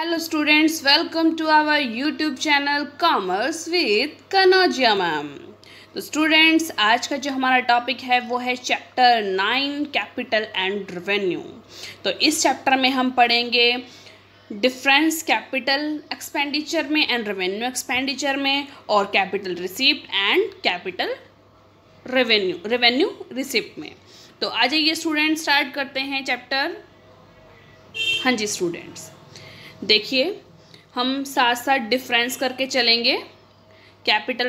Hello students, welcome to our YouTube channel Commerce with Kanojia ma'am. तो students, आज का जो हमारा टॉपिक है वो है चैप्टर 9 कैपिटल एंड रेवेन्यू। तो इस चैप्टर में हम पढ़ेंगे डिफरेंस कैपिटल एक्सपेंडिचर में एंड रेवेन्यू एक्सपेंडिचर में, और capital receipt and capital revenue receipt में। तो आ जाइए स्टूडेंट, स्टार्ट करते हैं चैप्टर। हाँ जी स्टूडेंट्स, देखिए हम साथ साथ डिफरेंस करके चलेंगे कैपिटल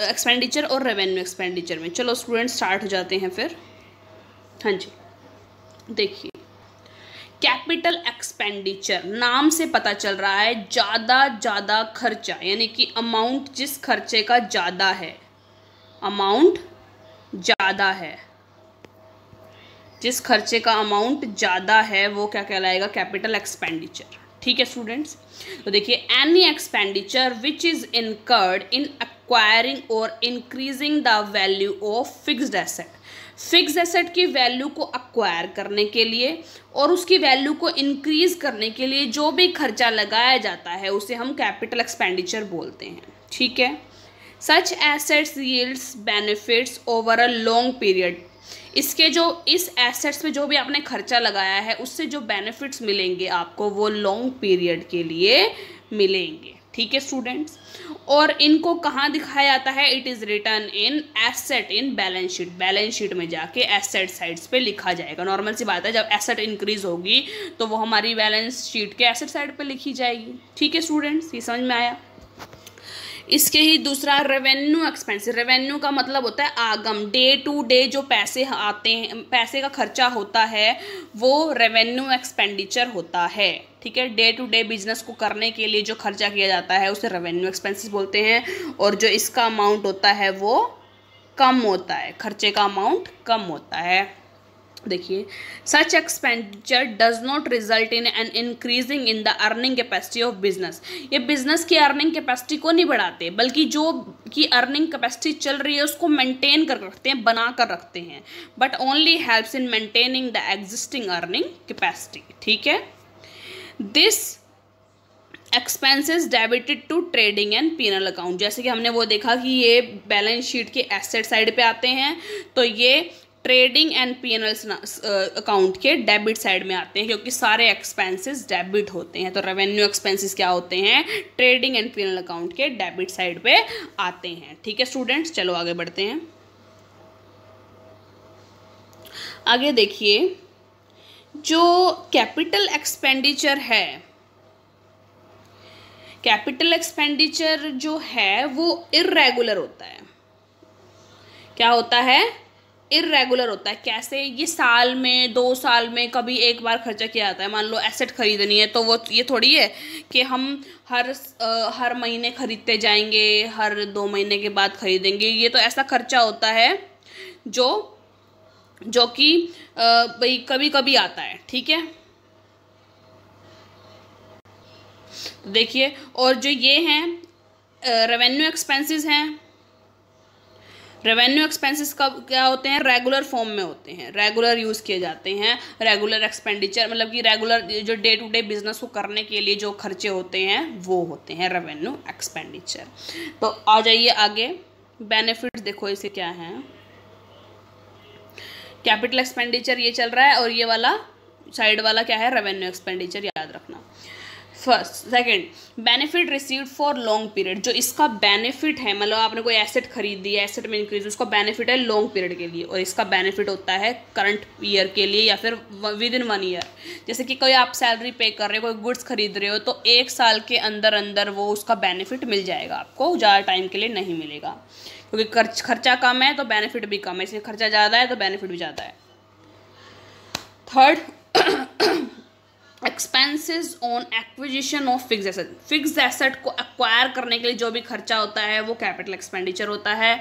एक्सपेंडिचर और रेवेन्यू एक्सपेंडिचर में। चलो स्टूडेंट स्टार्ट हो जाते हैं फिर। हाँ जी, देखिए कैपिटल एक्सपेंडिचर नाम से पता चल रहा है ज़्यादा खर्चा, यानी कि अमाउंट जिस खर्चे का ज़्यादा है, अमाउंट ज़्यादा है, जिस खर्चे का अमाउंट ज़्यादा है वो क्या कहलाएगा? Capital expenditure. ठीक है स्टूडेंट्स, तो देखिए any expenditure which is incurred in acquiring और increasing the value of fixed asset. Fixed asset की वैल्यू को एक्वायर करने के लिए और उसकी वैल्यू को इंक्रीज करने के लिए जो भी खर्चा लगाया जाता है उसे हम कैपिटल एक्सपेंडिचर बोलते हैं। ठीक है, सच assets yields benefits over a long period. इसके जो इस एसेट्स पे जो भी आपने खर्चा लगाया है उससे जो बेनिफिट्स मिलेंगे आपको वो लॉन्ग पीरियड के लिए मिलेंगे। ठीक है स्टूडेंट्स, और इनको कहाँ दिखाया जाता है? It is return in asset in balance sheet. Balance sheet में जाके एसेट साइड्स पे लिखा जाएगा। नॉर्मल सी बात है, जब एसेट इंक्रीज होगी तो वो हमारी बैलेंस शीट के एसेट साइड पे लिखी जाएगी। ठीक है स्टूडेंट्स, ये समझ में आया? इसके ही दूसरा रेवेन्यू एक्सपेंसिव। रेवेन्यू का मतलब होता है आगम, डे टू डे जो पैसे आते हैं, पैसे का खर्चा होता है वो रेवेन्यू एक्सपेंडिचर होता है। ठीक है, डे टू डे बिजनेस को करने के लिए जो खर्चा किया जाता है उसे रेवेन्यू एक्सपेंसिव बोलते हैं, और जो इसका अमाउंट होता है वो कम होता है, खर्चे का अमाउंट कम होता है। देखिए such expenditure does not result in an increasing in the earning capacity of business. ये बिजनेस की अर्निंग कैपेसिटी को नहीं बढ़ाते, बल्कि जो की अर्निंग कैपेसिटी चल रही है उसको मेंटेन कर रखते हैं, बना कर रखते हैं, but only helps in maintaining the existing earning capacity. ठीक है, this expenses debited to trading and PNL account. जैसे कि हमने वो देखा कि ये बैलेंस शीट के एसेट साइड पे आते हैं, तो ये ट्रेडिंग एंड पीएनएल अकाउंट के डेबिट साइड में आते हैं, क्योंकि सारे एक्सपेंसेस डेबिट होते हैं। तो रेवेन्यू एक्सपेंसेस क्या होते हैं? ट्रेडिंग एंड पीएनएल अकाउंट के डेबिट साइड पे आते हैं। ठीक है स्टूडेंट्स, चलो आगे बढ़ते हैं। आगे देखिए, जो कैपिटल एक्सपेंडिचर है, कैपिटल एक्सपेंडिचर जो है वो इर्रेगुलर होता है। क्या होता है? इर्रेगुलर होता है। कैसे? ये साल में, 2 साल में कभी एक बार खर्चा किया जाता है। मान लो एसेट खरीदनी है तो वो ये थोड़ी है कि हम हर महीने खरीदते जाएंगे, हर 2 महीने के बाद खरीदेंगे। ये तो ऐसा खर्चा होता है जो कि भाई कभी कभी आता है। ठीक है, तो देखिए, और जो ये हैं रेवेन्यू एक्सपेंसेस हैं। रेवेन्यू एक्सपेंसेस कब क्या होते हैं? रेगुलर फॉर्म में होते हैं, रेगुलर यूज़ किए जाते हैं। रेगुलर एक्सपेंडिचर मतलब कि रेगुलर जो डे टू डे बिजनेस को करने के लिए जो खर्चे होते हैं वो होते हैं रेवेन्यू एक्सपेंडिचर। तो आ जाइए आगे, बेनिफिट्स देखो इसे क्या है। कैपिटल एक्सपेंडिचर ये चल रहा है, और ये वाला साइड वाला क्या है? रेवेन्यू एक्सपेंडिचर, याद रखना। First second, benefit received for long period. जो इसका बेनिफिट है, मतलब आपने कोई एसेट खरीदी है, एसेट में इंक्रीज, उसका बेनिफिट है लॉन्ग पीरियड के लिए, और इसका बेनिफिट होता है करंट ईयर के लिए या फिर विद इन 1 ईयर। जैसे कि कोई आप सैलरी पे कर रहे हो, कोई गुड्स खरीद रहे हो, तो 1 साल के अंदर अंदर वो उसका बेनिफिट मिल जाएगा आपको, ज़्यादा टाइम के लिए नहीं मिलेगा, क्योंकि खर्चा कम है तो बेनिफिट भी कम है, इसलिए खर्चा ज़्यादा है तो बेनिफिट भी ज़्यादा है। Third, expenses on acquisition of fixed asset. Fixed asset को एक्वायर करने के लिए जो भी खर्चा होता है वो कैपिटल एक्सपेंडिचर होता है।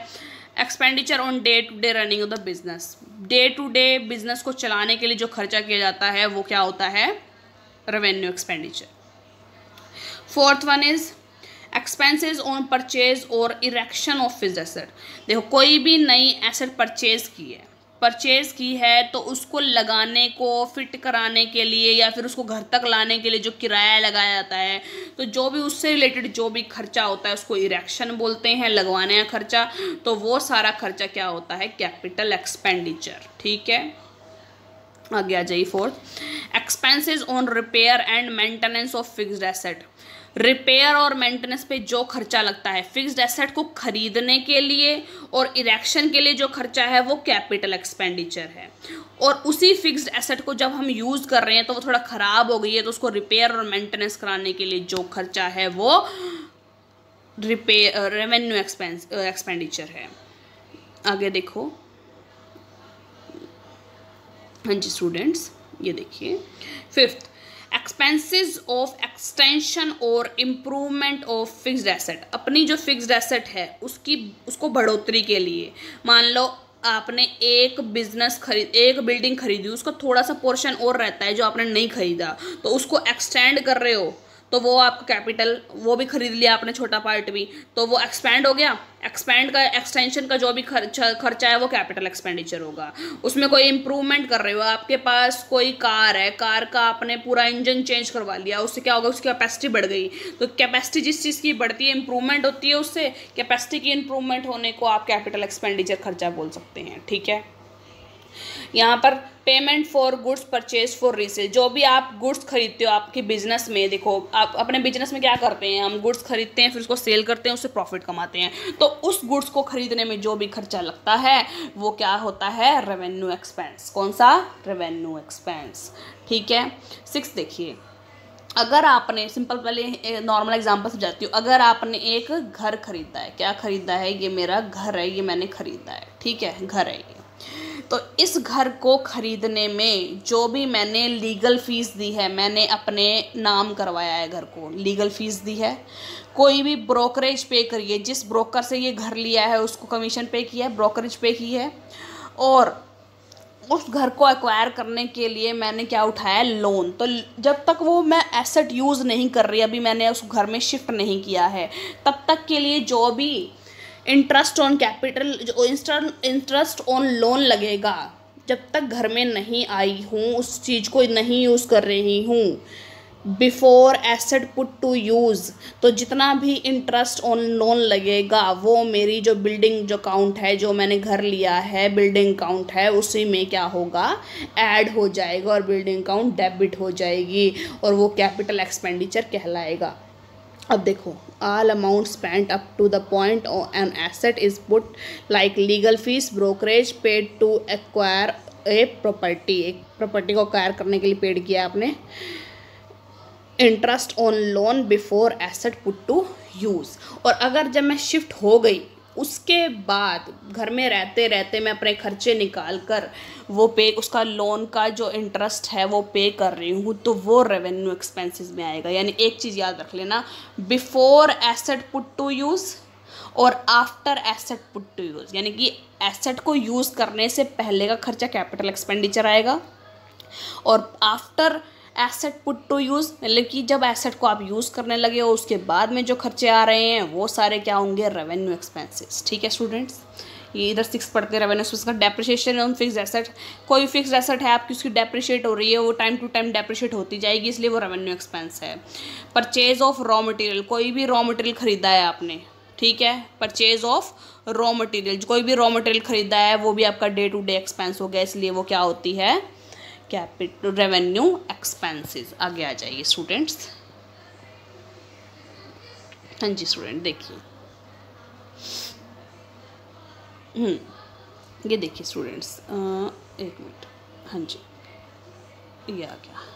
Expenditure on day to day running of the business. Day to day business को चलाने के लिए जो खर्चा किया जाता है वो क्या होता है? Revenue expenditure. Fourth one is expenses on purchase और इरेक्शन ऑफ फिक्स्ड एसेट। देखो कोई भी नई एसेट परचेज की है, परचेज़ की है तो उसको लगाने को, फिट कराने के लिए या फिर उसको घर तक लाने के लिए जो किराया लगाया जाता है, तो जो भी उससे रिलेटेड जो भी खर्चा होता है उसको इरेक्शन बोलते हैं, लगवाने का खर्चा। तो वो सारा खर्चा क्या होता है? Capital expenditure. ठीक है, आगे आ जाइए। Fourth, expenses on repair and maintenance of fixed asset. Repair और मेंटेनेंस पे जो खर्चा लगता है फिक्स्ड एसेट को खरीदने के लिए और इरेक्शन के लिए जो खर्चा है वो कैपिटल एक्सपेंडिचर है। और उसी फिक्स्ड एसेट को जब हम यूज़ कर रहे हैं तो वो थोड़ा ख़राब हो गई है तो उसको रिपेयर और मेंटेनेंस कराने के लिए जो खर्चा है वो रेवेन्यू एक्सपेंडिचर है। आगे देखो। हाँ जी स्टूडेंट्स, ये देखिए। फिफ्थ, एक्सपेंसेस ऑफ एक्सटेंशन और इम्प्रूवमेंट ऑफ फिक्स्ड एसेट। अपनी जो फिक्स्ड एसेट है उसको बढ़ोतरी के लिए, मान लो आपने एक बिल्डिंग खरीदी, उसका थोड़ा सा पोर्शन और रहता है जो आपने नहीं खरीदा, तो उसको एक्सटेंड कर रहे हो तो वो आपका कैपिटल, वो भी खरीद लिया आपने छोटा पार्ट भी, तो वो एक्सपेंड हो गया। एक्सटेंशन का जो भी खर्चा है वो कैपिटल एक्सपेंडिचर होगा। उसमें कोई इंप्रूवमेंट कर रहे हो, आपके पास कोई कार है, कार का आपने पूरा इंजन चेंज करवा लिया, उससे क्या होगा? उसकी कैपेसिटी बढ़ गई। तो कैपेसिटी जिस चीज़ की बढ़ती है, इंप्रूवमेंट होती है, उससे कैपेसिटी की इंप्रूवमेंट होने को आप कैपिटल एक्सपेंडिचर खर्चा बोल सकते हैं। ठीक है, यहाँ पर payment for goods purchase for resale. जो भी आप गुड्स खरीदते हो आपके बिजनेस में, देखो आप अपने बिजनेस में क्या करते हैं, हम गुड्स खरीदते हैं, फिर उसको सेल करते हैं, उससे प्रॉफिट कमाते हैं। तो उस गुड्स को खरीदने में जो भी खर्चा लगता है वो क्या होता है? Revenue expense. कौन सा? Revenue expense. ठीक है। 6 देखिए, अगर आपने सिंपल, पहले नॉर्मल एग्जांपल से जाती हूँ। अगर आपने एक घर खरीदा है, क्या खरीदा है? ये मेरा घर है, ये मैंने खरीदा है। ठीक है, घर है ये। तो इस घर को खरीदने में जो भी मैंने लीगल फ़ीस दी है, मैंने अपने नाम करवाया है घर को, लीगल फ़ीस दी है। कोई भी ब्रोकरेज पे करिए, जिस ब्रोकर से ये घर लिया है उसको कमीशन पे किया है, ब्रोकरेज पे की है। और उस घर को एक्वायर करने के लिए मैंने क्या उठाया? लोन। तो जब तक वो मैं एसेट यूज़ नहीं कर रही, अभी मैंने उस घर में शिफ्ट नहीं किया है, तब तक के लिए जो भी इंटरेस्ट ऑन कैपिटल, जो इंटरेस्ट ऑन लोन लगेगा, जब तक घर में नहीं आई हूँ, उस चीज़ को नहीं यूज़ कर रही हूँ, before asset put to use, तो जितना भी इंटरेस्ट ऑन लोन लगेगा वो मेरी जो बिल्डिंग जो काउंट है, जो मैंने घर लिया है बिल्डिंग काउंट है, उसी में क्या होगा? ऐड हो जाएगा और बिल्डिंग काउंट डेबिट हो जाएगी और वो कैपिटल एक्सपेंडिचर कहलाएगा। अब देखो, all amounts spent up to the point an asset is put like legal fees, brokerage paid to acquire a property। एक प्रॉपर्टी को acquire करने के लिए पेड किया आपने। Interest on loan before asset put to use. और अगर जब मैं शिफ्ट हो गई उसके बाद घर में रहते रहते मैं अपने खर्चे निकाल कर वो पे, उसका लोन का जो इंटरेस्ट है वो पे कर रही हूँ, तो वो रेवेन्यू एक्सपेंसेस में आएगा। यानी एक चीज़ याद रख लेना, before asset put to use और after asset put to use. यानी कि एसेट को यूज़ करने से पहले का खर्चा कैपिटल एक्सपेंडिचर आएगा और after asset put to use, मतलब कि जब एसेट को आप यूज़ करने लगे हो उसके बाद में जो खर्चे आ रहे हैं वो सारे क्या होंगे? Revenue expenses. ठीक है स्टूडेंट्स, ये इधर 6 पढ़ते हैं रेवेन्यू एक्सपेंस का। डेप्रिसिएशन ऑन फिक्स्ड एसेट, कोई फिक्स्ड एसेट है आपकी, उसकी डेप्रिशिएट हो रही है, वो टाइम टू टाइम डेप्रिशिएट होती जाएगी, इसलिए वो रेवेन्यू एक्सपेंस है। परचेज ऑफ रॉ मटेरियल, कोई भी रॉ मटेरियल खरीदा है आपने, ठीक है, परचेज ऑफ रॉ मटेरियल, कोई भी रॉ मटेरियल खरीदा है वो भी आपका डे टू डे एक्सपेंस हो गया, इसलिए वो क्या होती है? Capital revenue expenses. आगे आ जाइए स्टूडेंट्स। हाँ जी स्टूडेंट देखिए, ये देखिए स्टूडेंट्स, एक मिनट, हाँ जी ये आ गया।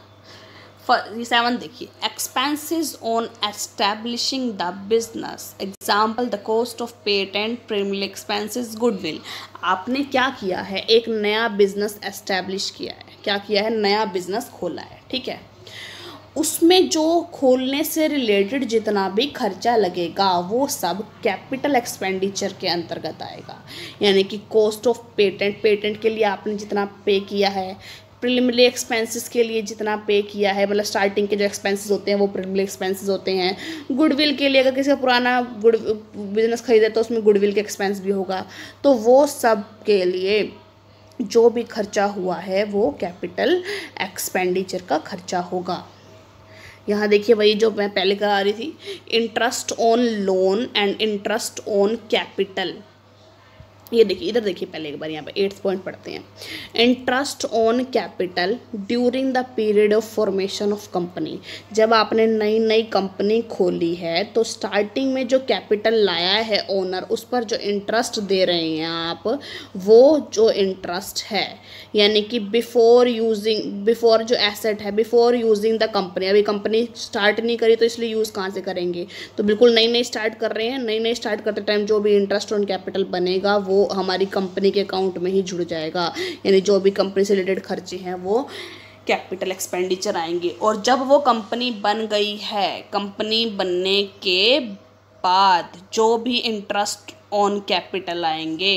7 देखिए, expenses on establishing the business, example the cost of patent, primary expenses, goodwill. आपने क्या किया है? एक नया बिजनेस एस्टैब्लिश किया है। क्या किया है? नया बिजनेस खोला है, ठीक है। उसमें जो खोलने से रिलेटेड जितना भी खर्चा लगेगा वो सब कैपिटल एक्सपेंडिचर के अंतर्गत आएगा। यानी कि कॉस्ट ऑफ पेटेंट, पेटेंट के लिए आपने जितना पे किया है, प्रिलिमिनरी एक्सपेंसेस के लिए जितना पे किया है, मतलब स्टार्टिंग के जो एक्सपेंसेस होते हैं वो प्रिलिमिनरी एक्सपेंसेस होते हैं। गुडविल के लिए, अगर किसी का पुराना बिजनेस खरीदा तो उसमें गुडविल के एक्सपेंस भी होगा, तो वो सब के लिए जो भी खर्चा हुआ है वो कैपिटल एक्सपेंडिचर का खर्चा होगा। यहाँ देखिए वही जो मैं पहले करा रही थी, interest on loan and interest on capital. ये देखिए, इधर देखिए पहले एक बार, यहाँ पे 8th पॉइंट पढ़ते हैं। Interest on capital during the period of formation of company. जब आपने नई नई कंपनी खोली है तो स्टार्टिंग में जो कैपिटल लाया है ओनर, उस पर जो इंटरेस्ट दे रहे हैं आप, वो जो इंटरेस्ट है, यानी कि बिफोर जो एसेट है, बिफोर यूजिंग द कंपनी। अभी कंपनी स्टार्ट नहीं करी तो इसलिए यूज़ कहाँ से करेंगे, तो बिल्कुल नई नई स्टार्ट कर रहे हैं। नई नई स्टार्ट करते टाइम जो भी इंटरेस्ट ऑन कैपिटल बनेगा वो हमारी कंपनी के अकाउंट में ही जुड़ जाएगा, यानी जो भी कंपनी से रिलेटेड खर्चे हैं वो कैपिटल एक्सपेंडिचर आएंगे। और जब वो कंपनी बन गई है, कंपनी बनने के बाद जो भी इंटरेस्ट ऑन कैपिटल आएंगे,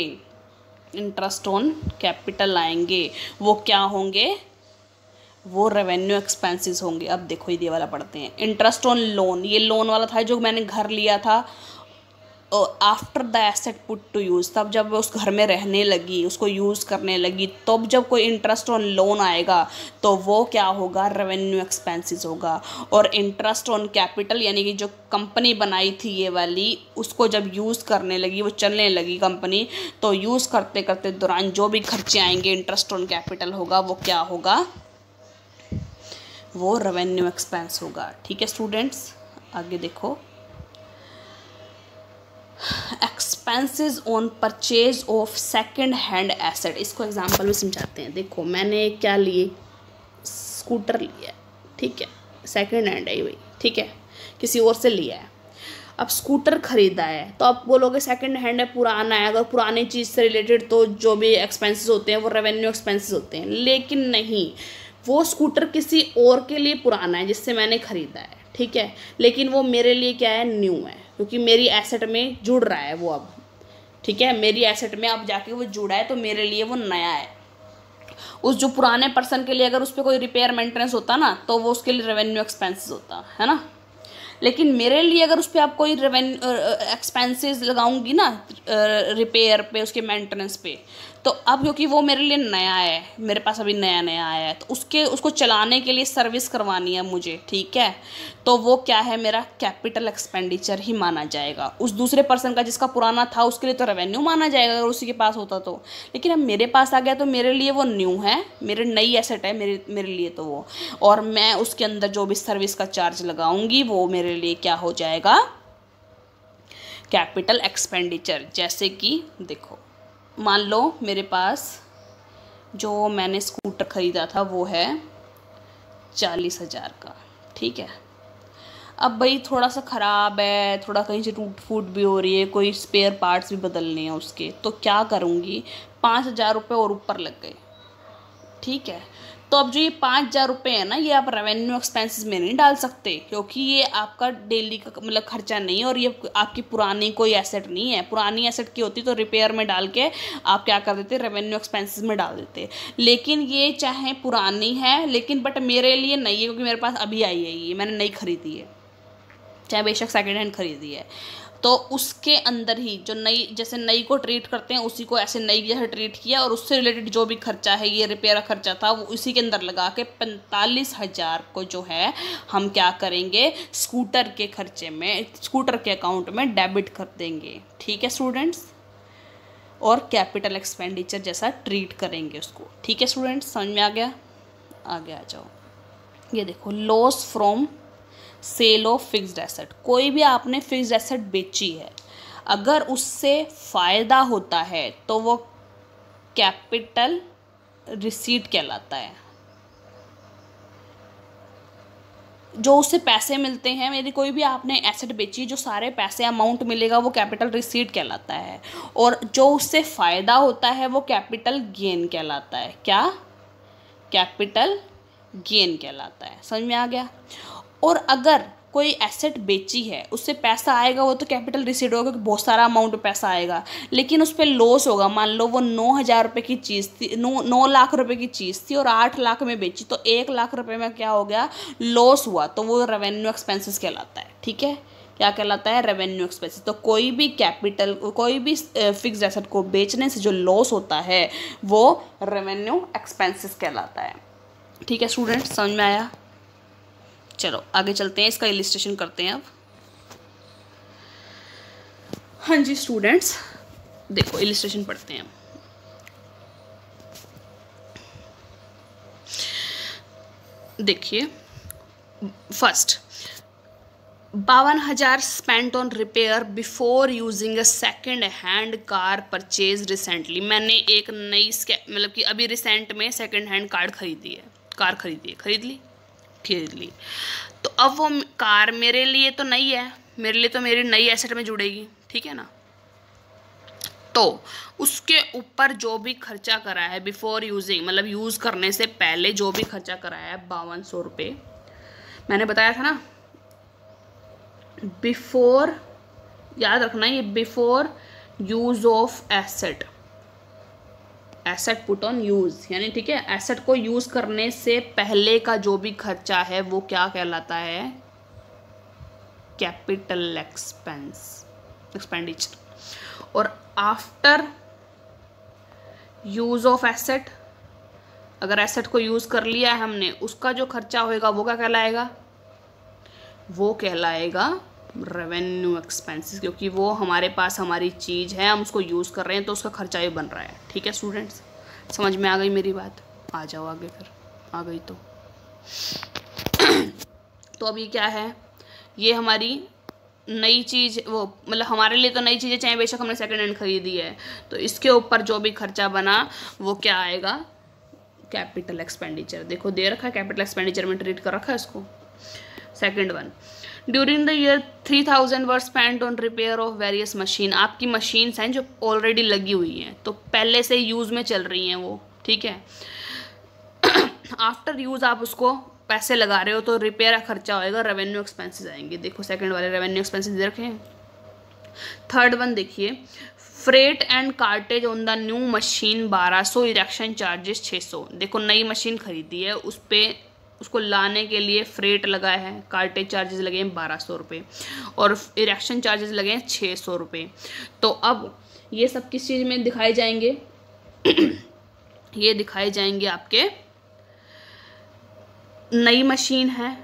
इंटरेस्ट ऑन कैपिटल आएंगे, वो क्या होंगे, वो रेवेन्यू एक्सपेंसेस होंगे। अब देखो ये वाला पढ़ते हैं, इंटरेस्ट ऑन लोन। ये लोन वाला था जो मैंने घर लिया था, after the asset put to use, तब जब उस घर में रहने लगी, उसको यूज़ करने लगी, तब जब कोई इंटरेस्ट ऑन लोन आएगा तो वो क्या होगा, रेवेन्यू एक्सपेंसेस होगा। और इंटरेस्ट ऑन कैपिटल यानी कि जो कंपनी बनाई थी ये वाली, उसको जब यूज़ करने लगी, वो चलने लगी कंपनी, तो यूज़ करते करते दौरान जो भी खर्चे आएंगे, इंटरेस्ट ऑन कैपिटल होगा, वो क्या होगा, वो रेवेन्यू एक्सपेंस होगा। ठीक है स्टूडेंट्स, आगे देखो, expenses on purchase of second hand asset. इसको एग्जांपल में समझाते हैं। देखो मैंने क्या लिए, स्कूटर लिया, ठीक है, सेकंड हैंड है भाई, ठीक है, किसी और से लिया है। अब स्कूटर खरीदा है तो आप बोलोगे सेकंड हैंड है, पुराना है। अगर पुरानी चीज़ से रिलेटेड तो जो भी एक्सपेंसेस होते हैं वो रेवेन्यू एक्सपेंसेस होते हैं, लेकिन नहीं, वो स्कूटर किसी और के लिए पुराना है जिससे मैंने ख़रीदा है, ठीक है, लेकिन वो मेरे लिए क्या है, न्यू है, क्योंकि मेरी एसेट में जुड़ रहा है वो अब, ठीक है, मेरी एसेट में अब जाके वो जुड़ा है तो मेरे लिए वो नया है। उस जो पुराने पर्सन के लिए अगर उस पर कोई रिपेयर मेंटेनेंस होता ना तो वो उसके लिए रेवेन्यू एक्सपेंसेस होता है ना, लेकिन मेरे लिए अगर उस पर आप कोई रेवेन्यू एक्सपेंसेस लगाऊंगी ना, रिपेयर पे, उसके मेंटेनेंस पे, तो अब क्योंकि वो मेरे लिए नया है, मेरे पास अभी नया नया आया है, तो उसको चलाने के लिए सर्विस करवानी है मुझे, ठीक है, तो वो क्या है, मेरा कैपिटल एक्सपेंडिचर ही माना जाएगा। उस दूसरे पर्सन का जिसका पुराना था उसके लिए तो रेवेन्यू माना जाएगा अगर उसी के पास होता तो, लेकिन अब मेरे पास आ गया तो मेरे लिए वो न्यू है, मेरे नई एसेट है मेरे लिए तो वो, और मैं उसके अंदर जो भी सर्विस का चार्ज लगाऊंगी वो मेरे लिए क्या हो जाएगा, कैपिटल एक्सपेंडिचर। जैसे कि देखो, मान लो मेरे पास जो मैंने स्कूटर ख़रीदा था वो है 40,000 का, ठीक है। अब भाई थोड़ा सा ख़राब है, थोड़ा कहीं से टूट फूट भी हो रही है, कोई स्पेयर पार्ट्स भी बदलने हैं उसके, तो क्या करूँगी, 5,000 रुपये और ऊपर लग गए, ठीक है। तो अब जो ये 5,000 रुपये है ना, ये आप रेवेन्यू एक्सपेंसेस में नहीं डाल सकते, क्योंकि ये आपका डेली का मतलब खर्चा नहीं है और ये आपकी पुरानी कोई एसेट नहीं है। पुरानी एसेट की होती तो रिपेयर में डाल के आप क्या कर देते, रेवेन्यू एक्सपेंसेस में डाल देते, लेकिन ये चाहे पुरानी है लेकिन बट मेरे लिए नहीं है, क्योंकि मेरे पास अभी आई है, ये मैंने नई खरीदी है, चाहे बेशक सेकेंड हैंड खरीदी है, तो उसके अंदर ही जो नई, जैसे नई को ट्रीट करते हैं उसी को ऐसे नई जैसे ट्रीट किया, और उससे रिलेटेड जो भी खर्चा है, ये रिपेयर का खर्चा था, वो उसी के अंदर लगा के 45,000 को जो है हम क्या करेंगे, स्कूटर के खर्चे में, स्कूटर के अकाउंट में डेबिट कर देंगे, ठीक है स्टूडेंट्स, और कैपिटल एक्सपेंडिचर जैसा ट्रीट करेंगे उसको, ठीक है स्टूडेंट्स, समझ में आ गया। आगे आ जाओ, ये देखो, loss from sale of fixed asset. कोई भी आपने फिक्स्ड एसेट बेची है, अगर उससे फ़ायदा होता है तो वो कैपिटल रिसीट कहलाता है। जो उससे पैसे मिलते हैं, यदि कोई भी आपने एसेट बेची, जो सारे पैसे अमाउंट मिलेगा वो कैपिटल रिसीट कहलाता है, और जो उससे फ़ायदा होता है वो कैपिटल गेन कहलाता है। क्या, कैपिटल गेन कहलाता है, समझ में आ गया। और अगर कोई एसेट बेची है, उससे पैसा आएगा, वो तो कैपिटल रिसीट होगा क्योंकि बहुत सारा अमाउंट पैसा आएगा, लेकिन उस पर लॉस होगा। मान लो वो 9,000 रुपये की चीज़ थी, 9 लाख रुपए की चीज़ थी और 8 लाख में बेची, तो 1 लाख रुपए में क्या हो गया, लॉस हुआ, तो वो रेवेन्यू एक्सपेंसेस कहलाता है, ठीक है। क्या कहलाता है, रेवेन्यू एक्सपेंसेस। तो कोई भी कैपिटल, कोई भी फिक्स्ड एसेट को बेचने से जो लॉस होता है वो रेवेन्यू एक्सपेंसेस कहलाता है। ठीक है स्टूडेंट्स, समझ में आया? चलो आगे चलते हैं, इसका इलिस्ट्रेशन करते हैं अब। हाँ जी स्टूडेंट्स, देखो इलिस्ट्रेशन पढ़ते हैं। देखिए first, 52,000 spent on repair before using a second hand car purchase recently. मैंने एक नई मतलब कि अभी रिसेंट में सेकेंड हैंड कार खरीदी है, खरीद ली। तो अब वो कार मेरे लिए तो नई है, मेरे लिए तो मेरी नई एसेट में जुड़ेगी, ठीक है ना। तो उसके ऊपर जो भी खर्चा करा है बिफोर यूजिंग, मतलब यूज़ करने से पहले जो भी खर्चा कराया है 5200 रुपये, मैंने बताया था ना बिफोर, याद रखना ये before use of asset put on use, यानी ठीक है, एसेट को यूज करने से पहले का जो भी खर्चा है वो क्या कहलाता है, कैपिटल एक्सपेंडिचर। और आफ्टर यूज ऑफ एसेट, अगर एसेट को यूज कर लिया है हमने, उसका जो खर्चा होएगा वो क्या कहलाएगा, वो कहलाएगा रेवेन्यू एक्सपेंसेस, क्योंकि वो हमारे पास हमारी चीज़ है, हम उसको यूज़ कर रहे हैं तो उसका खर्चा ही बन रहा है। ठीक है स्टूडेंट्स, समझ में आ गई मेरी बात? आ जाओ आगे, फिर आ गई तो अब ये क्या है, ये हमारी नई चीज़, वो मतलब हमारे लिए तो नई चीज़ें, चाहे बेशक हमने सेकेंड हैंड खरीदी है, तो इसके ऊपर जो भी खर्चा बना वो क्या आएगा, कैपिटल एक्सपेंडिचर। देखो दे रखा है, कैपिटल एक्सपेंडिचर में ट्रीट कर रखा है इसको। Second one, during the year 3000 were spend on repair of various machine. आपकी मशीन्स हैं जो ऑलरेडी लगी हुई हैं, तो पहले से यूज़ में चल रही हैं वो, ठीक है। आफ्टर यूज़ आप उसको पैसे लगा रहे हो तो रिपेयर का खर्चा होएगा, रेवेन्यू एक्सपेंसेस आएंगे। देखो सेकंड वाले रेवेन्यू एक्सपेंसेस दे रखे हैं। थर्ड वन देखिए, freight and cartridge on the new machine 1200, erection charges 600। देखो नई मशीन खरीदी है, उस पर उसको लाने के लिए फ्रेट लगा है, कार्टेज चार्जेस लगे हैं 1200 रुपये और इरेक्शन चार्जेस लगे हैं 600 रुपये। तो अब ये सब किस चीज़ में दिखाए जाएंगे ये दिखाए जाएंगे आपके, नई मशीन है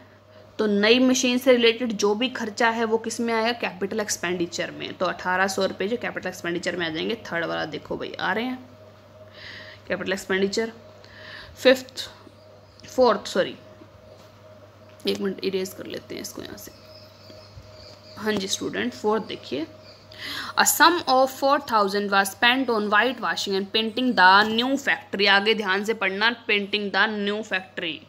तो नई मशीन से रिलेटेड जो भी खर्चा है वो किस में आएगा, कैपिटल एक्सपेंडिचर में। तो 1800 रुपये जो कैपिटल एक्सपेंडिचर में आ जाएंगे। थर्ड वाला देखो भाई आ रहे हैं कैपिटल एक्सपेंडिचर। एक मिनट इरेज कर लेते हैं इसको यहाँ से। हाँ जी स्टूडेंट, फोर्थ देखिए, A sum of 4000 was spent on white washing and painting the new factory। आगे ध्यान से पढ़ना, पेंटिंग द न्यू फैक्ट्री।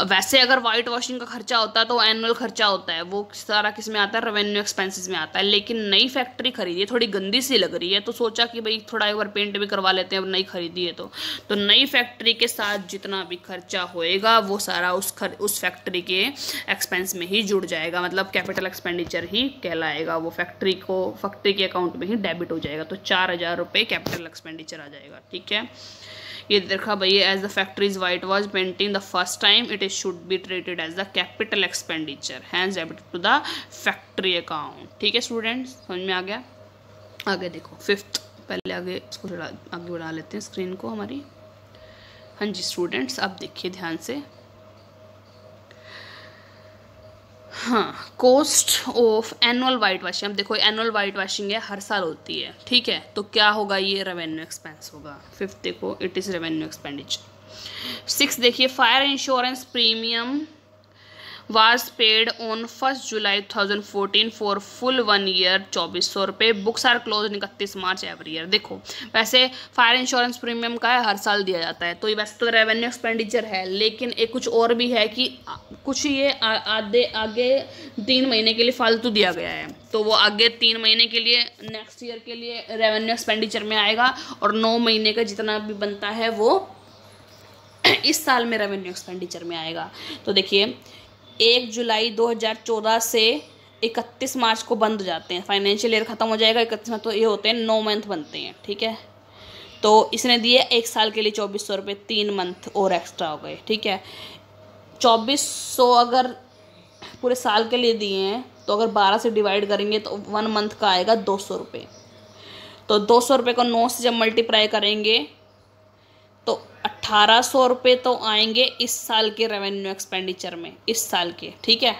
वैसे अगर वाइट वॉशिंग का खर्चा होता है तो एनुअल खर्चा होता है, वो सारा किस में आता है, रेवेन्यू एक्सपेंसेस में आता है। लेकिन नई फैक्ट्री खरीदी, थोड़ी गंदी सी लग रही है तो सोचा कि भाई थोड़ा एक बार पेंट भी करवा लेते हैं, अब नई खरीदी है तो नई फैक्ट्री के साथ जितना भी खर्चा होएगा वो सारा उस फैक्ट्री के एक्सपेंस में ही जुड़ जाएगा, मतलब कैपिटल एक्सपेंडिचर ही कहलाएगा। वो फैक्ट्री के अकाउंट में ही डेबिट हो जाएगा। तो 4000 रुपये कैपिटल एक्सपेंडिचर आ जाएगा। ठीक है, ये देखा भैया, as the factories white wash painting the first time it is should be treated as the capital expenditure, hence debited to the factory account. ठीक है स्टूडेंट्स, समझ में आ गया? आगे देखो फिफ्थ, पहले आगे इसको थोड़ा आगे बढ़ा लेते हैं स्क्रीन को हमारी। हाँ जी स्टूडेंट्स, अब देखिए ध्यान से। हाँ, cost of annual white washing. अब देखो एनुअल वाइट वॉशिंग है, हर साल होती है, ठीक है। तो क्या होगा, ये रेवेन्यू एक्सपेंस होगा। फिफ्थ देखो, it is revenue expenditure. Six देखिए, fire insurance premium was paid on 1 July 2014 for full 1 year 2400 रुपये। Books are close 31 March every year. देखो वैसे फायर इंश्योरेंस प्रीमियम का है, हर साल दिया जाता है, तो ये वैसे तो रेवेन्यू एक्सपेंडिचर है, लेकिन एक कुछ और भी है कि कुछ ये आगे 3 महीने के लिए फालतू दिया गया है, तो वो आगे 3 महीने के लिए नेक्स्ट ईयर के लिए रेवेन्यू एक्सपेंडिचर में आएगा, और 9 महीने का जितना भी बनता है वो इस साल में रेवेन्यू एक्सपेंडिचर में आएगा। तो देखिए 1 जुलाई 2014 से 31 मार्च को बंद हो जाते हैं, फाइनेंशियल ईयर ख़त्म हो जाएगा 31 में, तो ये होते हैं 9 मंथ बनते हैं। ठीक है, तो इसने दिए 1 साल के लिए 2400 रुपये, 3 मंथ और एक्स्ट्रा हो गए। ठीक है, 2400 अगर पूरे साल के लिए दिए हैं तो अगर 12 से डिवाइड करेंगे तो 1 मंथ का आएगा 200 रुपये। तो 200 रुपये को 9 से जब मल्टीप्लाई करेंगे तो 1800 रुपये तो आएंगे इस साल के रेवेन्यू एक्सपेंडिचर में, इस साल के, ठीक है।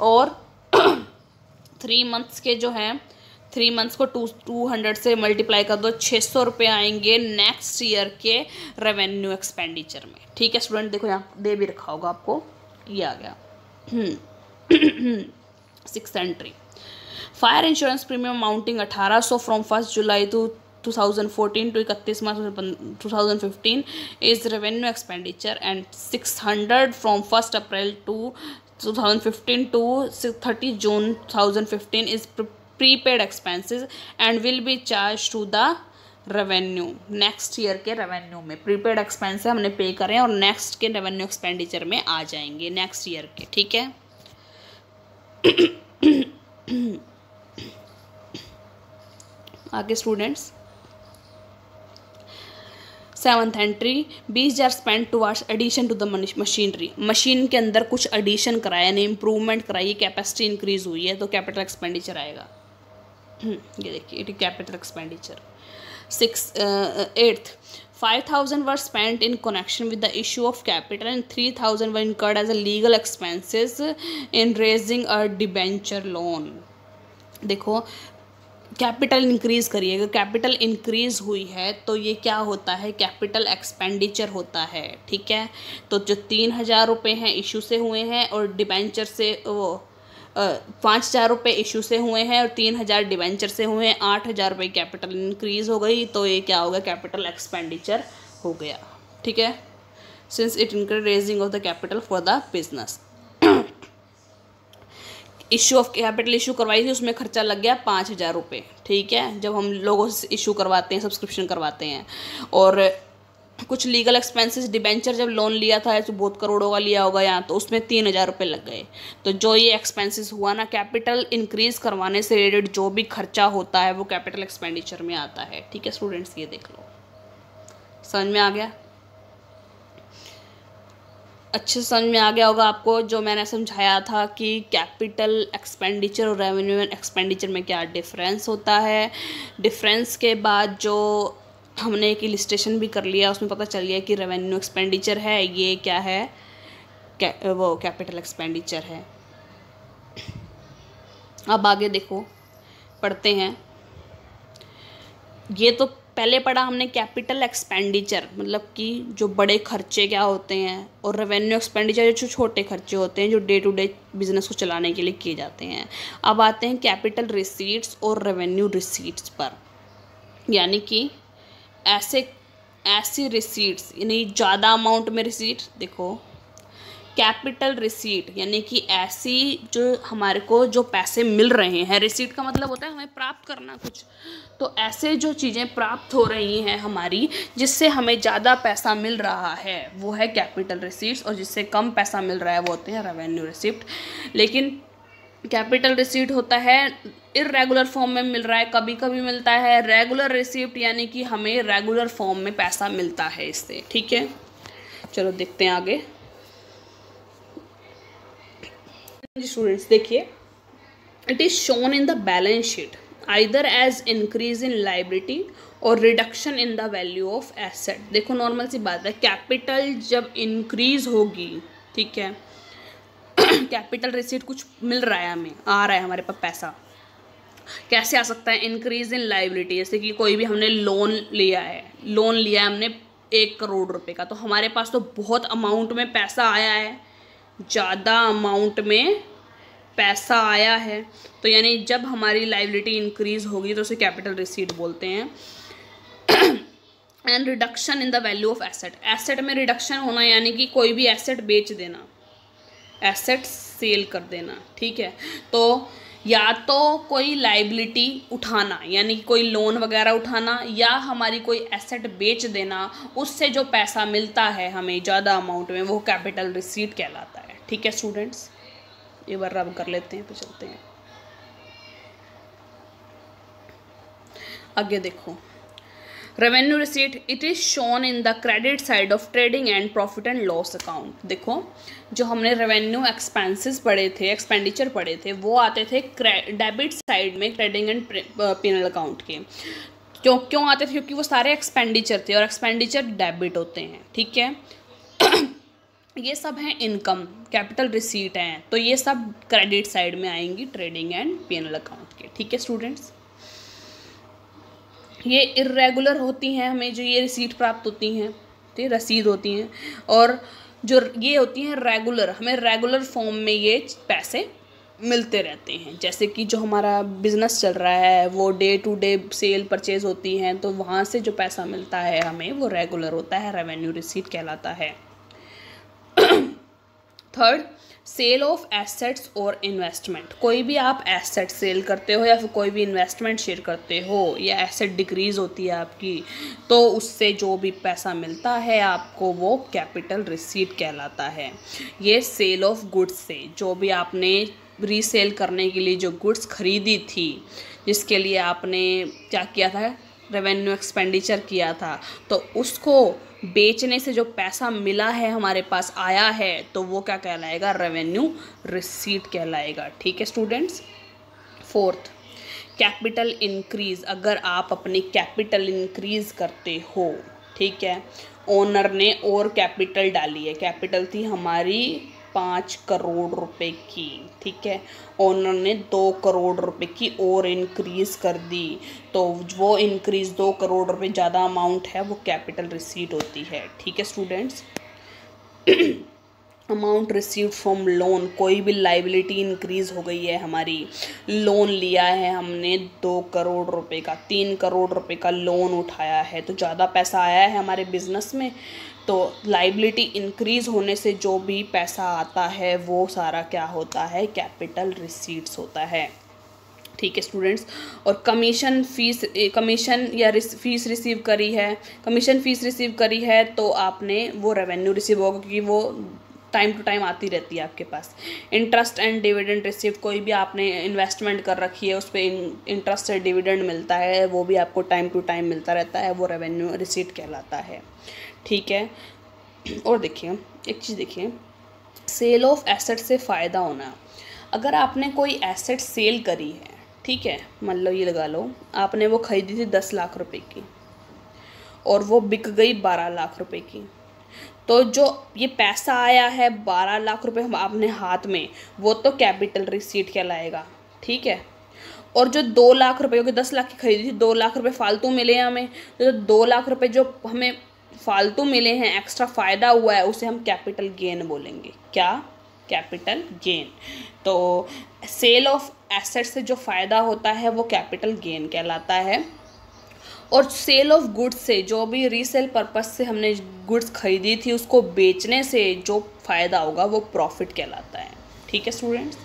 और 3 मंथ्स के जो हैं, 3 मंथ्स को 200 से मल्टीप्लाई कर दो, 600 रुपये आएंगे नेक्स्ट ईयर के रेवेन्यू एक्सपेंडिचर में, ठीक है स्टूडेंट। देखो यहाँ दे भी रखा होगा आपको, ये आ गया 6th entry. Fire insurance premium amounting 1800 from 1 July 2014 to 31 March 2015 is revenue expenditure and 600 from 1 April 2015 to 30 June 2015 is prepaid expenses and will be charged to the revenue। Next year के रेवेन्यू में prepaid expense हमने पे करें और next के revenue expenditure में आ जाएंगे next year के, ठीक है। आगे students, 7th entry 20,000 spend towards addition to the machinery. Machine के अंदर कुछ एडिशन कराया, यानी इम्प्रूवमेंट कराई, कैपेसिटी इंक्रीज हुई है तो कैपिटल एक्सपेंडिचर आएगा। ये देखिए it capital expenditure. 8th 5,000 were spent in connection with the issue of capital and 3,000 were incurred as a legal expenses in raising a debenture loan। देखो कैपिटल इंक्रीज़ करिएगा, capital increase हुई है तो ये क्या होता है, कैपिटल एक्सपेंडिचर होता है, ठीक है। तो जो 3,000 रुपये हैं इशू से हुए हैं और डिबेंचर से वो 5,000 रुपये इशू से हुए हैं और 3,000 डिबेंचर से हुए हैं, 8,000 रुपये कैपिटल इंक्रीज़ हो गई तो ये क्या होगा, कैपिटल एक्सपेंडिचर हो गया, ठीक है। Since it increase raising of the capital for the business. Issue of capital issue करवाई थी, उसमें खर्चा लग गया 5,000 रुपये, ठीक है। जब हम लोगों से इशू करवाते हैं, सब्सक्रिप्शन करवाते हैं, और कुछ लीगल एक्सपेंसेस, डिबेंचर जब लोन लिया था तो बहुत करोड़ों का लिया होगा यहाँ, तो उसमें 3,000 रुपये लग गए। तो जो ये एक्सपेंसेस हुआ ना, कैपिटल इंक्रीज करवाने से रिलेटेड जो भी खर्चा होता है वो कैपिटल एक्सपेंडिचर में आता है, ठीक है स्टूडेंट्स। ये देख लो, समझ में आ गया, अच्छे समझ में आ गया होगा आपको जो मैंने समझाया था कि कैपिटल एक्सपेंडिचर और रेवेन्यू एक्सपेंडिचर में क्या डिफरेंस होता है। डिफरेंस के बाद जो हमने एक इलिस्ट्रेशन भी कर लिया, उसमें पता चल गया कि रेवेन्यू एक्सपेंडिचर है, ये क्या है, वो कैपिटल एक्सपेंडिचर है। अब आगे देखो, पढ़ते हैं। ये तो पहले पढ़ा हमने कैपिटल एक्सपेंडिचर, मतलब कि जो बड़े खर्चे क्या होते हैं, और रेवेन्यू एक्सपेंडिचर जो छोटे खर्चे होते हैं जो डे टू डे बिजनेस को चलाने के लिए किए जाते हैं। अब आते हैं कैपिटल रिसीट्स और रेवेन्यू रिसीट्स पर, यानी कि ऐसी रिसीट्स, यानी ज़्यादा अमाउंट में रिसीट। देखो कैपिटल रिसीट यानी कि ऐसी जो हमारे को जो पैसे मिल रहे हैं, रिसीट का मतलब होता है हमें प्राप्त करना कुछ, तो ऐसे जो चीज़ें प्राप्त हो रही हैं हमारी, जिससे हमें ज़्यादा पैसा मिल रहा है वो है कैपिटल रिसीट्स, और जिससे कम पैसा मिल रहा है वो होते हैं रेवेन्यू रिसीट। लेकिन कैपिटल रिसीट होता है इर्रेगुलर फॉर्म में मिल रहा है, कभी कभी मिलता है रेगुलर रिसीट, यानी कि हमें रेगुलर फॉर्म में पैसा मिलता है इससे, ठीक है। चलो देखते हैं आगे। स्टूडेंट्स देखिए, it is shown in the balance sheet either as increase in liability और reduction in the value of asset. देखो नॉर्मल सी बात है, कैपिटल जब इंक्रीज होगी, ठीक है, कैपिटल रिसीट कुछ मिल रहा है, हमें आ रहा है हमारे पास पैसा, कैसे आ सकता है, इंक्रीज इन लाइबिलिटी, जैसे कि कोई भी हमने लोन लिया है हमने 1 करोड़ रुपए का, तो हमारे पास तो बहुत अमाउंट में पैसा आया है, ज़्यादा अमाउंट में पैसा आया है, तो यानी जब हमारी लाइबिलिटी इंक्रीज होगी तो उसे कैपिटल रिसीट बोलते हैं। And reduction in the value of asset, asset में रिडक्शन होना यानी कि कोई भी एसेट बेच देना, एसेट सेल कर देना, ठीक है। तो या तो कोई लाइबिलिटी उठाना यानी कोई लोन वगैरह उठाना, या हमारी कोई एसेट बेच देना, उससे जो पैसा मिलता है हमें ज़्यादा अमाउंट में, वो कैपिटल रिसीट कहलाता है, ठीक है स्टूडेंट्स। एक बार रब कर लेते हैं तो चलते हैं आगे। देखो revenue receipt it is shown in the credit side of trading and profit and loss account. देखो जो हमने रेवेन्यू एक्सपेंसेस पढ़े थे, एक्सपेंडिचर पढ़े थे, वो आते थे डेबिट साइड में क्रेडिट एंड पीनल अकाउंट के। क्यों आते थे? क्योंकि वो सारे एक्सपेंडिचर थे और एक्सपेंडिचर डेबिट होते हैं, ठीक है। ये सब हैं इनकम, कैपिटल रिसीट हैं, तो ये सब क्रेडिट साइड में आएंगी ट्रेडिंग एंड पीनल अकाउंट के, ठीक है स्टूडेंट्स। ये इर्रेगुलर होती हैं, हमें जो ये रिसीट प्राप्त होती हैं, ठीक, रसीद होती हैं, और जो ये होती हैं रेगुलर, हमें रेगुलर फॉर्म में ये पैसे मिलते रहते हैं। जैसे कि जो हमारा बिजनेस चल रहा है वो day to day sale purchase होती हैं, तो वहाँ से जो पैसा मिलता है हमें वो रेगुलर होता है, रेवेन्यू रिसीट कहलाता है। थर्ड, सेल ऑफ एसेट्स और इन्वेस्टमेंट। कोई भी आप एसेट सेल करते हो या फिर कोई भी इन्वेस्टमेंट शेयर करते हो या एसेट डिक्रीज होती है आपकी, तो उससे जो भी पैसा मिलता है आपको वो कैपिटल रिसीट कहलाता है। ये सेल ऑफ गुड्स से, जो भी आपने रीसेल करने के लिए जो गुड्स खरीदी थी, जिसके लिए आपने क्या किया था, रेवेन्यू एक्सपेंडिचर किया था, तो उसको बेचने से जो पैसा मिला है, हमारे पास आया है, तो वो क्या कहलाएगा, रेवेन्यू रिसीट कहलाएगा, ठीक है स्टूडेंट्स। Fourth, capital increase. अगर आप अपनी कैपिटल इंक्रीज करते हो, ठीक है, ओनर ने और कैपिटल डाली है, कैपिटल थी हमारी 5 करोड़ रुपए की, ठीक है, ओनर ने 2 करोड़ रुपए की और इंक्रीज़ कर दी, तो वो इंक्रीज़ 2 करोड़ रुपए ज़्यादा अमाउंट है, वो कैपिटल रिसीट होती है, ठीक है students. Amount received from loan, कोई भी लाइबिलिटी इंक्रीज हो गई है हमारी, लोन लिया है हमने 2 करोड़ रुपए का, 3 करोड़ रुपए का लोन उठाया है, तो ज़्यादा पैसा आया है हमारे बिजनेस में, तो लाइबिलिटी इंक्रीज होने से जो भी पैसा आता है वो सारा क्या होता है, कैपिटल रिसीट्स होता है, ठीक है स्टूडेंट्स। और कमीशन या फीस रिसीव करी है, कमीशन फीस रिसीव करी है, तो आपने वो रेवेन्यू रिसीव होगा, क्योंकि वो टाइम टू टाइम आती रहती है आपके पास। इंटरेस्ट एंड डिविडेंड रिसीव, कोई भी आपने इन्वेस्टमेंट कर रखी है, उस पर इंटरेस्ट से डिविडेंड मिलता है, वो भी आपको टाइम टू टाइम मिलता रहता है, वो रेवेन्यू रिसीट कहलाता है, ठीक है। और देखिए एक चीज़ देखिए, सेल ऑफ एसेट से फ़ायदा होना। अगर आपने कोई एसेट सेल करी है, ठीक है, मतलब ये लगा लो आपने वो खरीदी थी 10 लाख रुपए की और वो बिक गई 12 लाख रुपए की, तो जो ये पैसा आया है 12 लाख रुपए हम आपने हाथ में, वो तो कैपिटल रिसीट कहलाएगा, ठीक है। और जो 2 लाख रुपए, क्योंकि 10 लाख की खरीदी थी, 2 लाख रुपए फालतू मिले हमें, तो 2 लाख रुपए जो हमें फालतू मिले हैं, एक्स्ट्रा फ़ायदा हुआ है, उसे हम कैपिटल गेन बोलेंगे। क्या? Capital gain. तो सेल ऑफ एसेट से जो फ़ायदा होता है वो कैपिटल गेन कहलाता है। और सेल ऑफ गुड्स से, जो भी रीसेल पर्पस से हमने गुड्स खरीदी थी, उसको बेचने से जो फ़ायदा होगा वो प्रॉफिट कहलाता है, ठीक है स्टूडेंट्स।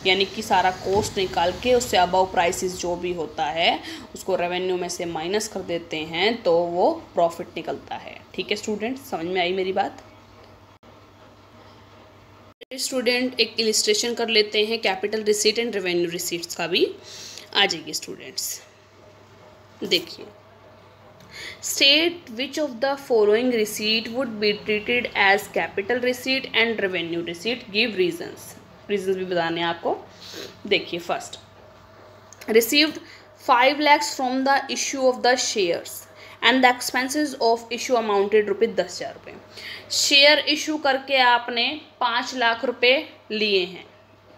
यानी कि सारा कॉस्ट निकाल के उससे अबव प्राइसेस जो भी होता है उसको रेवेन्यू में से माइनस कर देते हैं, तो वो प्रॉफिट निकलता है, ठीक है स्टूडेंट्स। समझ में आई मेरी बात? स्टूडेंट एक इलिस्ट्रेशन कर लेते हैं capital receipt and revenue receipts का भी, आ जाइए स्टूडेंट्स। देखिए, state which of the following receipt would be treated as capital receipt and revenue receipt, give reasons भी बताने हैं आपको। देखिए, first, received 5 lakhs from the issue of the shares and the expenses of issue amounted ₹10,000। Share issue करके आपने 5 लाख रुपए लिए हैं,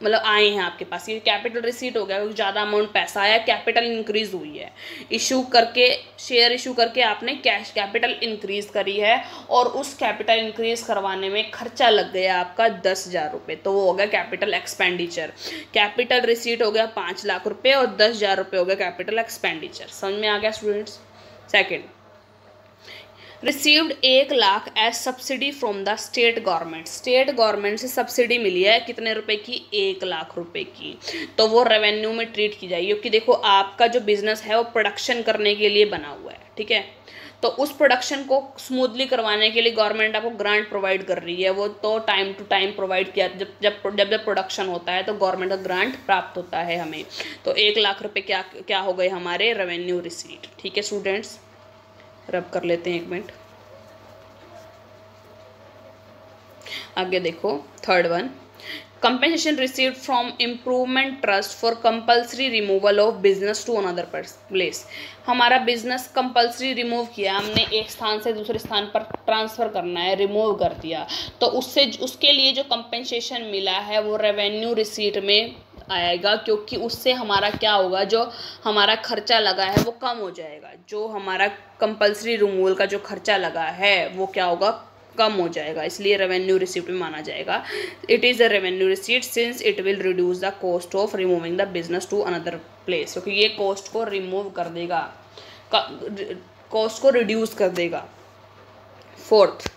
मतलब आए हैं आपके पास, ये कैपिटल रिसीट हो गया, क्योंकि ज़्यादा अमाउंट पैसा आया, कैपिटल इंक्रीज हुई है। इशू करके, शेयर इशू करके आपने कैपिटल इंक्रीज करी है, और उस कैपिटल इंक्रीज करवाने में खर्चा लग गया आपका 10,000 रुपये, तो वो हो गया कैपिटल एक्सपेंडिचर। कैपिटल रिसीट हो गया 5 लाख रुपये और 10,000 रुपये हो गया कैपिटल एक्सपेंडिचर। समझ में आ गया students? Second, received 1 lakh as subsidy from the state government. State government से सब्सिडी मिली है कितने रुपए की? 1 लाख रुपए की, तो वो रेवेन्यू में ट्रीट की जाएगी, क्योंकि देखो आपका जो बिजनेस है वो प्रोडक्शन करने के लिए बना हुआ है, ठीक है। तो उस प्रोडक्शन को स्मूथली करवाने के लिए गवर्नमेंट आपको ग्रांट प्रोवाइड कर रही है, वो तो टाइम टू टाइम प्रोवाइड किया, जब प्रोडक्शन होता है तो गवर्नमेंट का ग्रांट प्राप्त होता है हमें। तो 1 लाख रुपए क्या हो गए हमारे? रेवेन्यू रिसीट, ठीक है स्टूडेंट्स। रब कर लेते हैं 1 मिनट। आगे देखो third one, compensation received from improvement trust for compulsory removal of business to another place. हमारा बिजनेस कंपल्सरी रिमूव किया हमने, एक स्थान से दूसरे स्थान पर ट्रांसफ़र करना है, रिमूव कर दिया, तो उसके लिए जो कंपेंसेशन मिला है वो रेवेन्यू रिसीट में आएगा, क्योंकि उससे हमारा क्या होगा, जो हमारा खर्चा लगा है वो कम हो जाएगा। जो हमारा कंपल्सरी रिमूवल का जो खर्चा लगा है वो क्या होगा, कम हो जाएगा, इसलिए रेवेन्यू रिसीट में माना जाएगा। It is a revenue receipt since it will reduce the cost of removing the business to another place, क्योंकि ये कॉस्ट को रिमूव कर देगा, कॉस्ट को रिड्यूस कर देगा। Fourth,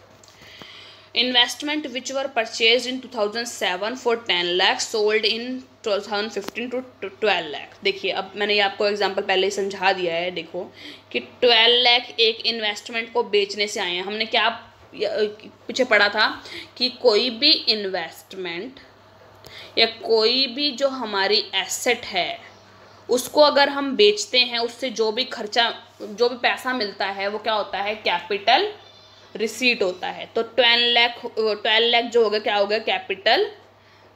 investment which were purchase in 2007 for 10 lakh sold in 2015 to 12 lakh. देखिए अब मैंने ये आपको एग्जांपल पहले ही समझा दिया है। देखो कि 12 लाख एक इन्वेस्टमेंट को बेचने से आए हैं। हमने क्या पीछे पढ़ा था कि कोई भी इन्वेस्टमेंट या कोई भी जो हमारी एसेट है उसको अगर हम बेचते हैं, उससे जो भी खर्चा, जो भी पैसा मिलता है वो क्या होता है, कैपिटल रिसीट होता है। तो 12 लाख जो हो गया क्या हो गया, कैपिटल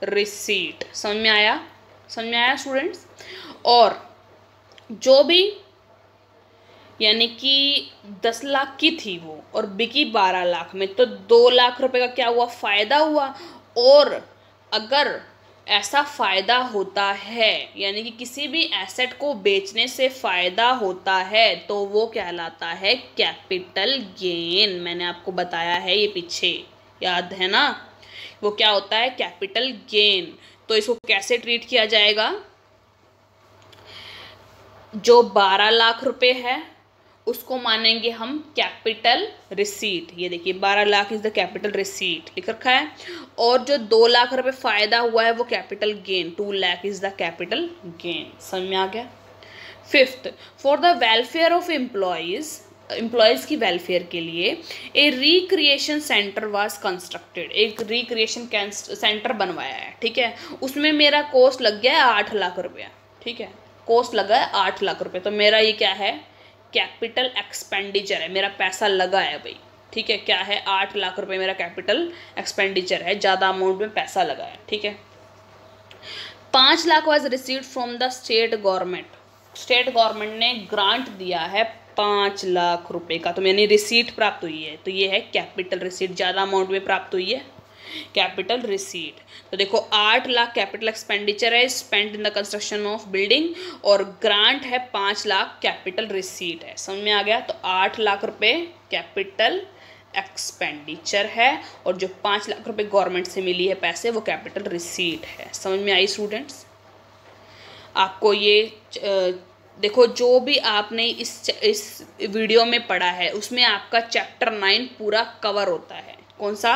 रिसीट। समझ में आया स्टूडेंट्स। और जो भी यानी कि 10 लाख की थी वो और बिकी 12 लाख में, तो 2 लाख रुपए का क्या हुआ, फ़ायदा हुआ। और अगर ऐसा फ़ायदा होता है, यानी कि किसी भी एसेट को बेचने से फ़ायदा होता है, तो वो कहलाता है कैपिटल गेन। मैंने आपको बताया है ये पीछे, याद है ना, वो क्या होता है, कैपिटल गेन। तो इसको कैसे ट्रीट किया जाएगा, जो 12 लाख रुपए है उसको मानेंगे हम कैपिटल रिसीट। ये देखिए 12 lakh is the capital receipt लिख रखा है, और जो 2 लाख रुपए फायदा हुआ है वो capital gain, 2 lakh is the capital gain. समझ में आ गया। Fifth, for the welfare of employees की वेलफेयर के लिए ए रिक्रिएशन सेंटर वाज कंस्ट्रक्टेड। एक रिक्रिएशन सेंटर बनवाया है, ठीक है। उसमें मेरा कॉस्ट लग गया है 8 लाख रुपया, ठीक है, कॉस्ट लगा है 8 लाख रुपये। तो मेरा ये क्या है, कैपिटल एक्सपेंडिचर है, मेरा पैसा लगा है भाई, ठीक है। क्या है, 8 लाख रुपए मेरा कैपिटल एक्सपेंडिचर है, ज़्यादा अमाउंट में पैसा लगा है, ठीक है। 5 lakh was received from the state government. State government ने ग्रांट दिया है 5 लाख रुपए का, तो मैंने रिसीट प्राप्त हुई है, तो ये है कैपिटल रिसीट, ज़्यादा अमाउंट में प्राप्त हुई है, कैपिटल रिसीट। तो देखो 8 लाख कैपिटल एक्सपेंडिचर है, spent in the construction of building, और ग्रांट है 5 लाख, कैपिटल रिसीट है। समझ में आ गया। तो 8 लाख रुपए कैपिटल एक्सपेंडिचर है, और जो 5 लाख रुपए गवर्नमेंट से मिली है पैसे, वो कैपिटल रिसीट है। समझ में आई स्टूडेंट्स। आपको ये देखो, जो भी आपने इस वीडियो में पढ़ा है उसमें आपका चैप्टर 9 पूरा कवर होता है। कौन सा,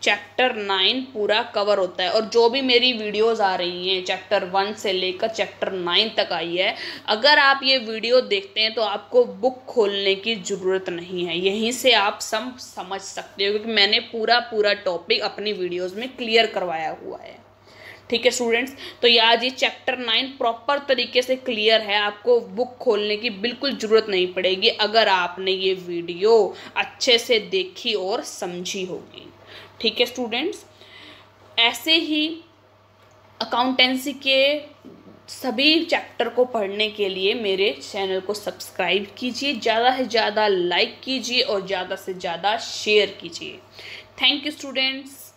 चैप्टर 9 पूरा कवर होता है। और जो भी मेरी वीडियोस आ रही हैं चैप्टर 1 से लेकर चैप्टर 9 तक आई है, अगर आप ये वीडियो देखते हैं तो आपको बुक खोलने की ज़रूरत नहीं है, यहीं से आप सब समझ सकते हो, क्योंकि मैंने पूरा टॉपिक अपनी वीडियोस में क्लियर करवाया हुआ है, ठीक है स्टूडेंट्स। तो आज ये चैप्टर 9 प्रॉपर तरीके से क्लियर है, आपको बुक खोलने की बिल्कुल ज़रूरत नहीं पड़ेगी अगर आपने ये वीडियो अच्छे से देखी और समझी होगी, ठीक है स्टूडेंट्स। ऐसे ही अकाउंटेंसी के सभी चैप्टर को पढ़ने के लिए मेरे चैनल को सब्सक्राइब कीजिए, ज़्यादा से ज़्यादा लाइक कीजिए और ज़्यादा से ज़्यादा शेयर कीजिए। Thank you students.